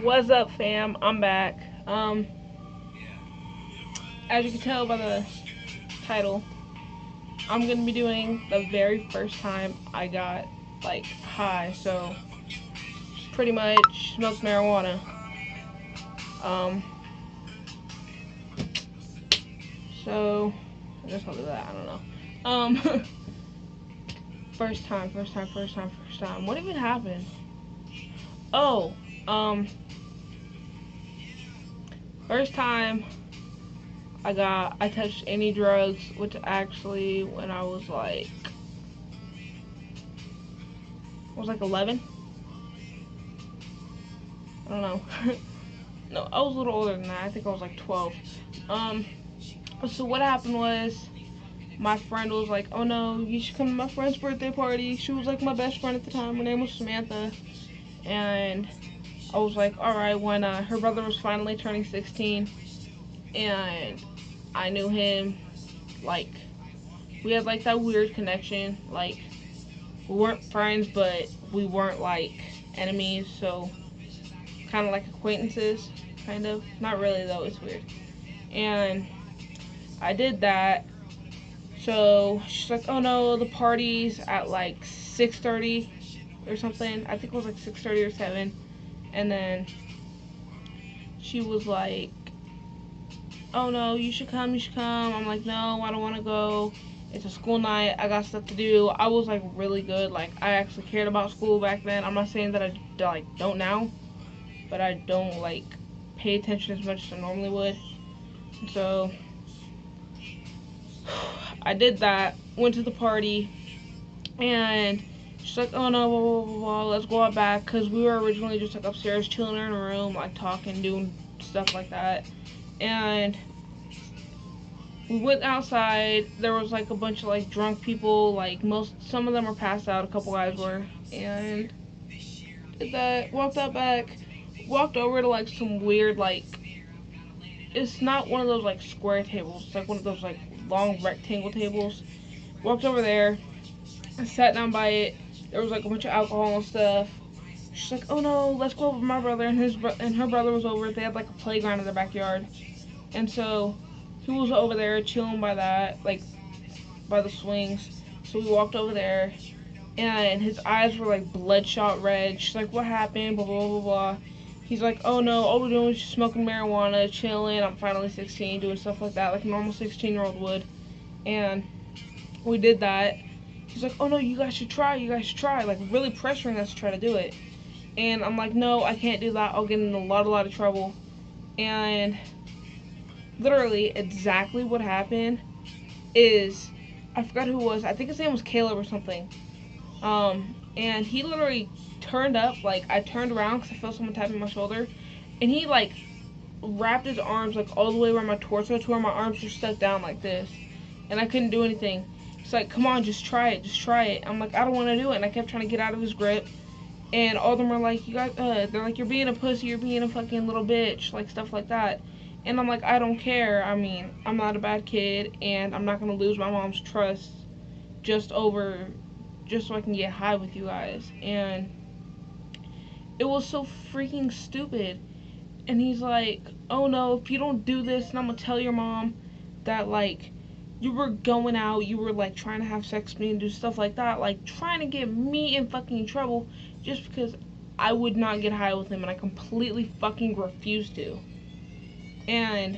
What's up, fam? I'm back. As you can tell by the title, I'm gonna be doing the very first time I got like high. So pretty much smoked marijuana. Um, so I guess I'll do that. I don't know. First time. What even happened? Oh, um, first time I touched any drugs, which actually when I was like 11. I don't know. No, I was a little older than that. I think I was like 12. Um, so what happened was my friend was like, "Oh no, you should come to my friend's birthday party." She was like my best friend at the time. Her name was Samantha, and I was like, "All right." When her brother was finally turning 16, and I knew him, like we had like that weird connection. Like we weren't friends, but we weren't like enemies. So kind of like acquaintances, kind of. Not really though. It's weird. And I did that. So she's like, "Oh no, the party's at like 6:30 or something." I think it was like 6:30 or 7. And then she was like, "Oh no, you should come, you should come." I'm like, "No, I don't want to go. It's a school night. I got stuff to do." I was like really good. Like I actually cared about school back then. I'm not saying that I like don't now, but I don't like pay attention as much as I normally would. So I did that. Went to the party. And she's like, "Oh no, blah, blah, blah, blah, let's go out back." Because we were originally just like upstairs chilling in a room, like talking, doing stuff like that. And we went outside. There was like a bunch of like drunk people, like some of them were passed out, a couple guys were. And did that, walked out back, walked over to like some weird, like, it's not one of those like square tables, it's like one of those like long rectangle tables. Walked over there, I sat down by it. There was like a bunch of alcohol and stuff. She's like, "Oh no, let's go over with my brother," and and her brother was over. They had like a playground in their backyard, and so he was over there chilling by that, like by the swings. So we walked over there, and his eyes were like bloodshot red. She's like, "What happened?" Blah blah blah blah. He's like, "Oh no, all we're doing is just smoking marijuana, chilling. I'm finally 16, doing stuff like that, like a normal 16-year-old would." And we did that. He's like, "Oh no, you guys should try. You guys should try." Like really pressuring us to try to do it. And I'm like, "No, I can't do that. I'll get in a lot of trouble." And literally, exactly what happened is, I forgot who it was. I think his name was Caleb or something. And he literally turned up. Like, I turned around because I felt someone tapping my shoulder. And he, like, wrapped his arms, like, all the way around my torso to where my arms were stuck down like this. And I couldn't do anything. He's like, "Come on, just try it. Just try it." I'm like, "I don't want to do it." And I kept trying to get out of his grip. And all of them were like, they're like, "You're being a pussy, you're being a fucking little bitch," like stuff like that. And I'm like, "I don't care. I mean, I'm not a bad kid, and I'm not gonna lose my mom's trust just over, just so I can get high with you guys." And it was so freaking stupid. And he's like, "Oh no, if you don't do this, and I'm gonna tell your mom that, like, you were going out, you were like trying to have sex with me and do stuff like that, like trying to get me in fucking trouble just because I would not get high with him, and I completely fucking refused to." And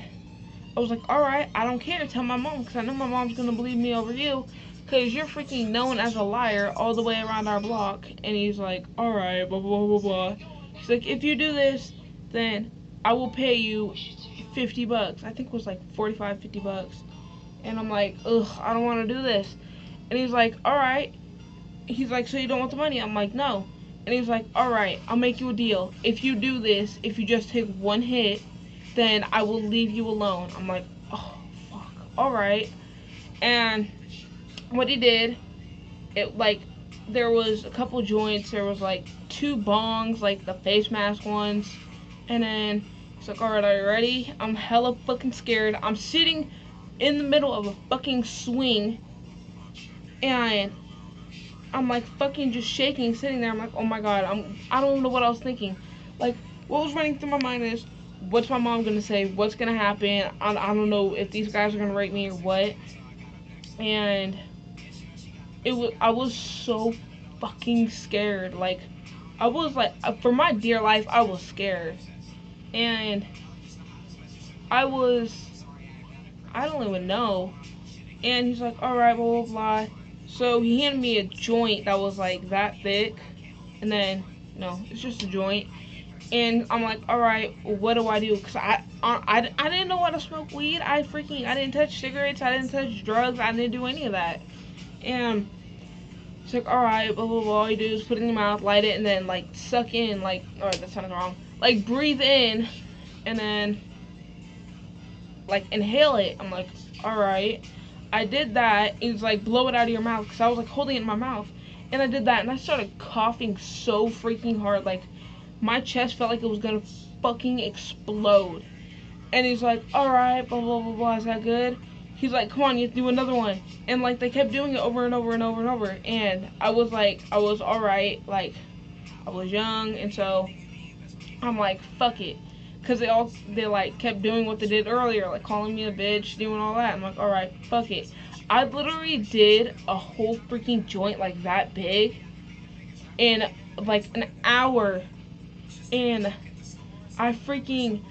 I was like, "Alright, I don't care, tell my mom, because I know my mom's gonna believe me over you, because you're freaking known as a liar all the way around our block." And he's like, "Alright, blah blah blah blah." He's like, "If you do this, then I will pay you $50. I think it was like 45, $50. And I'm like, "Ugh, I don't want to do this." And he's like, "Alright." He's like, "So you don't want the money?" I'm like, "No." And he's like, "Alright, I'll make you a deal. If you do this, if you just take one hit, then I will leave you alone." I'm like, "Oh, fuck. Alright." And what he did, it like, there was a couple joints. There was like two bongs, like the face mask ones. And then he's like, "Alright, are you ready?" I'm hella fucking scared. I'm sitting in the middle of a fucking swing, and I'm like fucking just shaking, sitting there. I'm like, "Oh my god." I don't know what I was thinking. Like, what was running through my mind is, what's my mom gonna say? What's gonna happen? I don't know if these guys are gonna rape me or what. And I was so fucking scared. Like, I was like, for my dear life, I was scared. And I was, I don't even know. And he's like, alright, blah, blah, blah. So he handed me a joint that was like that thick. And then, no, it's just a joint. And I'm like, alright, what do I do? Because I didn't know how to smoke weed. I didn't touch cigarettes. I didn't touch drugs. I didn't do any of that. And it's like, alright, blah, blah, blah. All you do is put it in your mouth, light it, and then, like, suck in, like, alright, that sounded wrong. Like, breathe in, and then, like, inhale it. I'm like, alright. I did that. It was like, blow it out of your mouth, because I was, like, holding it in my mouth. And I did that, and I started coughing so freaking hard. Like, my chest felt like it was gonna fucking explode. And he's like, alright, blah, blah, blah, blah, is that good? He's like, come on, you have to do another one. And, like, they kept doing it over and over and over and over. And I was like, I was alright. Like, I was young, and so I'm like, fuck it. Because they, like, kept doing what they did earlier, like, calling me a bitch, doing all that. I'm like, alright, fuck it. I literally did a whole freaking joint, like, that big in, like, an hour. And I freaking,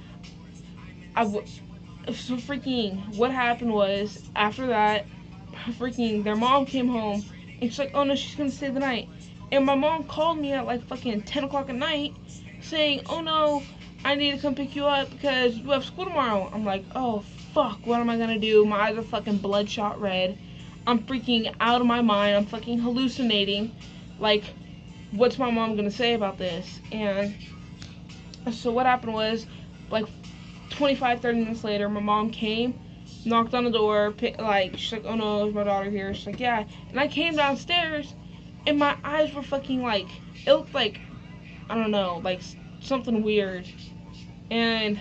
so freaking, what happened was, after that, freaking, their mom came home, and she's like, oh no, she's gonna stay the night. And my mom called me at, like, fucking 10 o'clock at night, saying, oh no, I need to come pick you up because you have school tomorrow. I'm like, oh fuck, what am I gonna do? My eyes are fucking bloodshot red. I'm freaking out of my mind. I'm fucking hallucinating. Like, what's my mom gonna say about this? And so what happened was, like, 25-30 minutes later, my mom came, knocked on the door, like, she's like, oh no, is my daughter here? She's like, yeah. And I came downstairs, and my eyes were fucking, like, it looked like, I don't know, like, something weird. And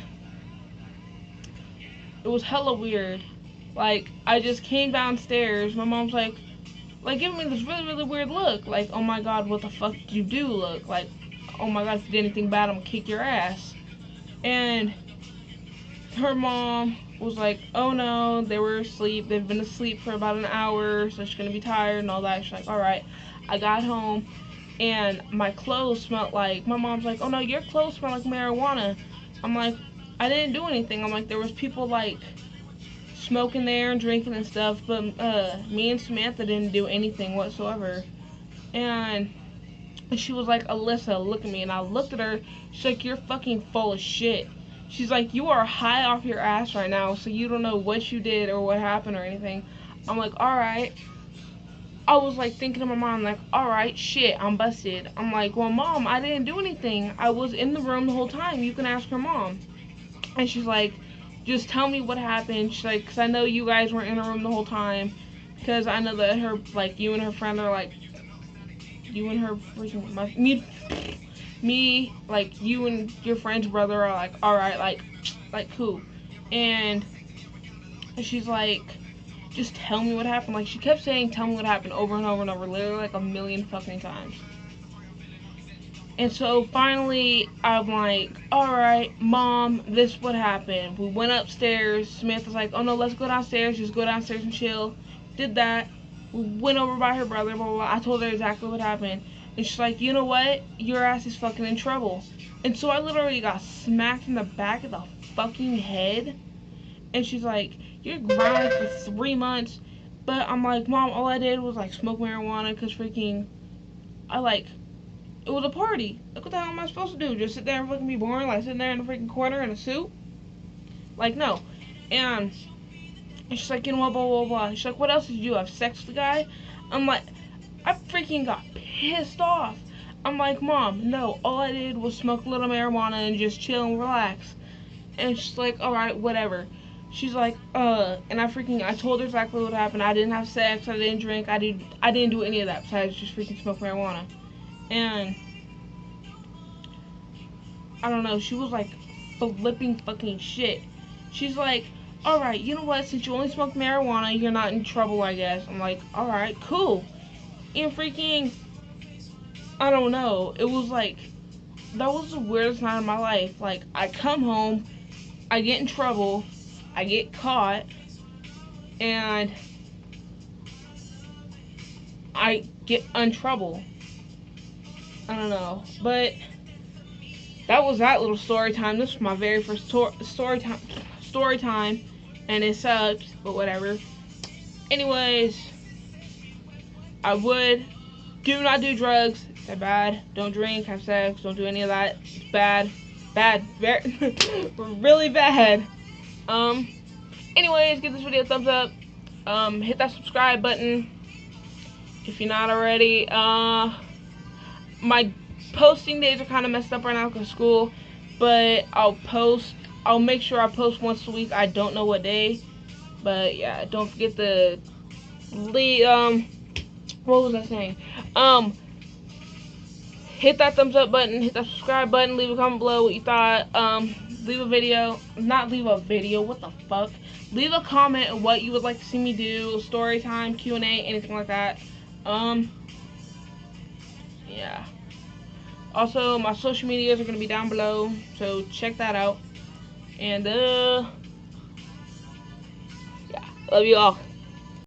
it was hella weird. Like, I just came downstairs, my mom's like, giving me this really, really weird look. Like, oh my god, what the fuck did you do? Look, like, oh my god, if you did anything bad, I'm gonna kick your ass. And her mom was like, oh no, they were asleep. They've been asleep for about an hour, so she's gonna be tired and all that. She's like, alright. I got home, and my clothes smelled like, my mom's like, oh no, your clothes smell like marijuana. I'm like, I didn't do anything. I'm like, there was people, like, smoking there and drinking and stuff, but me and Samantha didn't do anything whatsoever. And she was like, Alyssa, look at me. And I looked at her. She's like, you're fucking full of shit. She's like, you are high off your ass right now, so you don't know what you did or what happened or anything. I'm like, alright. I was like thinking in my mind, like, alright, shit, I'm busted. I'm like, well, mom, I didn't do anything. I was in the room the whole time. You can ask her mom. And she's like, just tell me what happened. She's like, because I know you guys were in the room the whole time. Because I know that her, like, you and her friend are like, you and her freaking, me, like, you and your friend's brother are like, alright, like, cool. And she's like, just tell me what happened. Like, she kept saying, tell me what happened over and over and over, literally like a million fucking times. And so finally, I'm like, alright, mom, this is what happened. We went upstairs. Samantha's like, oh no, let's go downstairs. Just go downstairs and chill. Did that. We went over by her brother, blah, blah, blah. I told her exactly what happened. And she's like, you know what? Your ass is fucking in trouble. And so I literally got smacked in the back of the fucking head. And she's like, you're grounded for 3 months. But I'm like, mom, all I did was, like, smoke marijuana because freaking, it was a party. Like, what the hell am I supposed to do? Just sit there and fucking be boring? Like, sitting there in the freaking corner in a suit? Like, no. And she's like, you know what, blah, blah, blah. She's like, what else did you do? Have sex with the guy? I'm like, I freaking got pissed off. I'm like, mom, no. All I did was smoke a little marijuana and just chill and relax. And she's like, alright, whatever. She's like, and I told her exactly what happened. I didn't have sex, I didn't drink, I didn't do any of that besides just freaking smoke marijuana. And I don't know, she was like flipping fucking shit. She's like, alright, you know what, since you only smoke marijuana, you're not in trouble, I guess. I'm like, alright, cool. And freaking, I don't know, it was like, that was the weirdest night of my life. Like, I come home, I get in trouble, I get caught, and I get in trouble. I don't know, but that was that little story time. This was my very first story time, and it sucked, but whatever. Anyways, do not do drugs. They're bad. Don't drink, have sex, don't do any of that. It's bad. Bad. Very really bad. Anyways, give this video a thumbs up. Hit that subscribe button if you're not already. My posting days are kind of messed up right now because of school, but I'll make sure I post once a week. I don't know what day, but yeah, don't forget to leave, what was I saying? Hit that thumbs up button, hit that subscribe button, leave a comment below what you thought. Leave a video, not leave a video, what the fuck? Leave a comment of what you would like to see me do, story time, Q&A, anything like that. Yeah. Also, my social medias are going to be down below, so check that out. And, yeah, love you all.